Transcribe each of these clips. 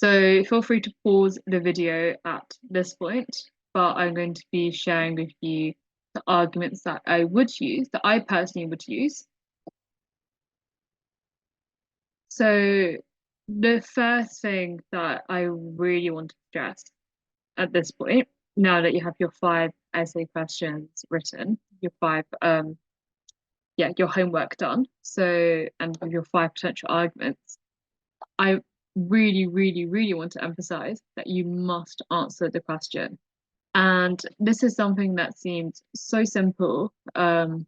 So feel free to pause the video at this point, but I'm going to be sharing with you the arguments that I would use, that I personally would use. So the first thing that I really want to stress at this point, now that you have your 5 essay questions written, your homework done, so and with your 5 potential arguments, I really, really, really want to emphasize that you must answer the question. And this is something that seems so simple, and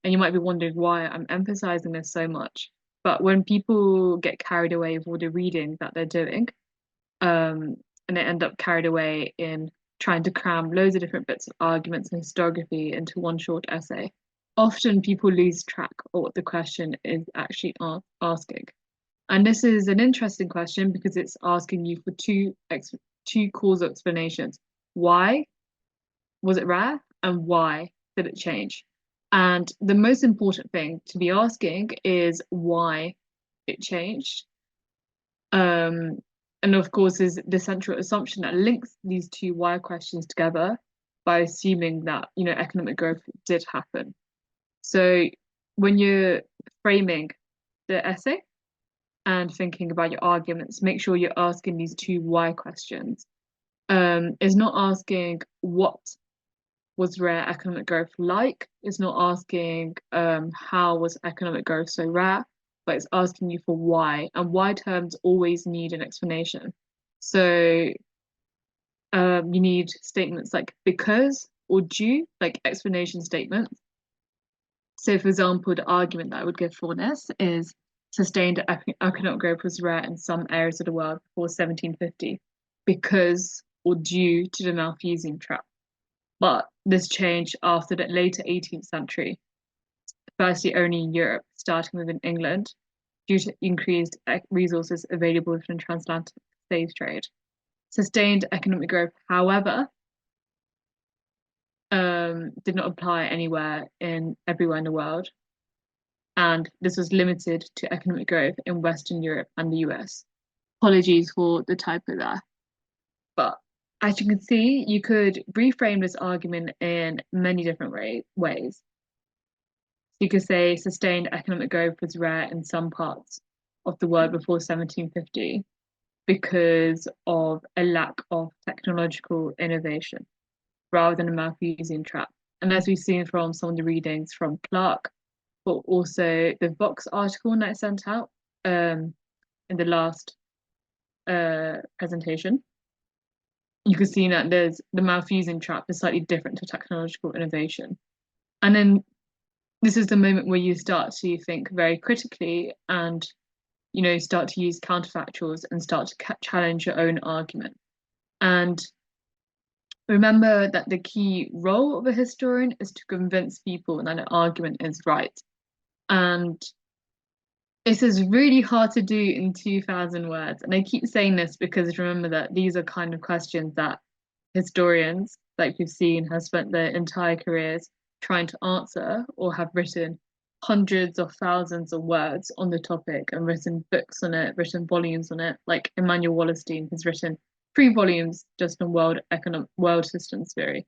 you might be wondering why I'm emphasizing this so much. But when people get carried away with all the reading that they're doing, and they end up carried away in trying to cram loads of different bits of arguments and historiography into one short essay, often people lose track of what the question is actually asking. And this is an interesting question because it's asking you for two causal explanations. Why was it rare, and why did it change? And the most important thing to be asking is why it changed. And of course, is the central assumption that links these two why questions together by assuming that economic growth did happen. So when you're framing the essay and thinking about your arguments, make sure you're asking these two why questions. It's not asking what was rare economic growth like. It's not asking how was economic growth so rare, but it's asking you for why. And why terms always need an explanation. So you need statements like because or due, like explanation statements. So for example, the argument that I would give for this is sustained economic growth was rare in some areas of the world before 1750 because or due to the Malthusian trap. But this changed after the later 18th century, firstly only in Europe, starting within England, due to increased resources available within transatlantic slave trade. Sustained economic growth, however, did not apply everywhere in the world. And this was limited to economic growth in Western Europe and the US. Apologies for the typo there. But as you can see, you could reframe this argument in many different ways. You could say sustained economic growth was rare in some parts of the world before 1750 because of a lack of technological innovation rather than a Malthusian trap. And as we've seen from some of the readings from Clarke, but also the Vox article that I sent out in the last presentation, you can see that there's the Malthusian trap is slightly different to technological innovation. And then this is the moment where you start to think very critically and start to use counterfactuals and start to challenge your own argument. And remember that the key role of a historian is to convince people that an argument is right. And this is really hard to do in 2,000 words. And I keep saying this because remember that these are kind of questions that historians, like we've seen, have spent their entire careers trying to answer or have written hundreds of thousands of words on the topic and written books on it, written volumes on it. Like Immanuel Wallerstein has written 3 volumes just on world systems theory.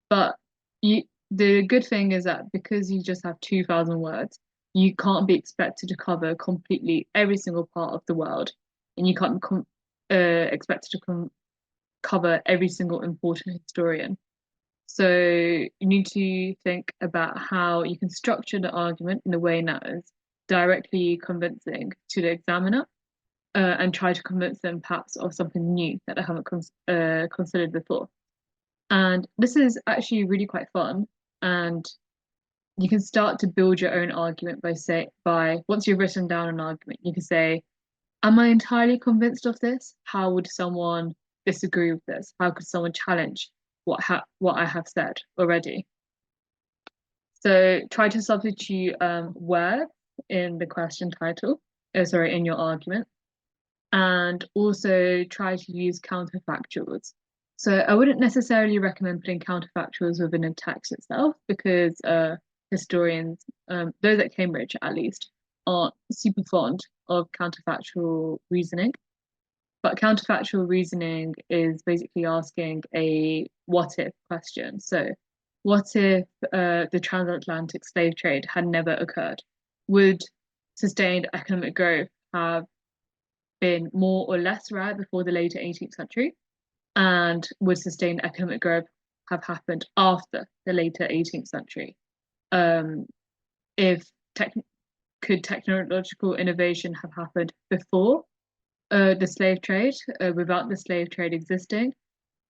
But the good thing is that because you just have 2,000 words, you can't be expected to cover completely every single part of the world, and you can't expected to cover every single important historian. So you need to think about how you can structure the argument in a way that is directly convincing to the examiner, and try to convince them perhaps of something new that they haven't considered before. And this is actually really quite fun. And you can start to build your own argument by once you've written down an argument, you can say, am I entirely convinced of this? How would someone disagree with this? How could someone challenge what I have said already? So try to substitute words in the question title, in your argument, and also try to use counterfactuals. So I wouldn't necessarily recommend putting counterfactuals within a text itself because historians, those at Cambridge at least, aren't super fond of counterfactual reasoning. But counterfactual reasoning is basically asking a what if question. So, what if the transatlantic slave trade had never occurred? Would sustained economic growth have been more or less rare before the later 18th century? And would sustained economic growth have happened after the later 18th century? Um, if tech could technological innovation have happened before the slave trade, without the slave trade existing?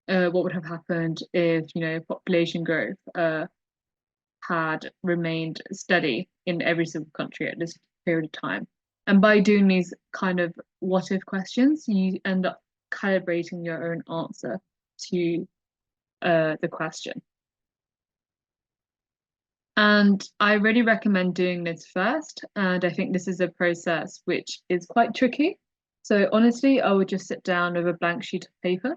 What would have happened if, population growth had remained steady in every single country at this period of time? And by doing these kind of what if questions, you end up calibrating your own answer to the question. And I really recommend doing this first. And I think this is a process which is quite tricky. So honestly, I would just sit down with a blank sheet of paper,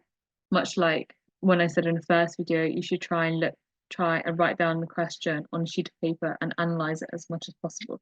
much like when I said in the first video, you should try and write down the question on a sheet of paper and analyze it as much as possible.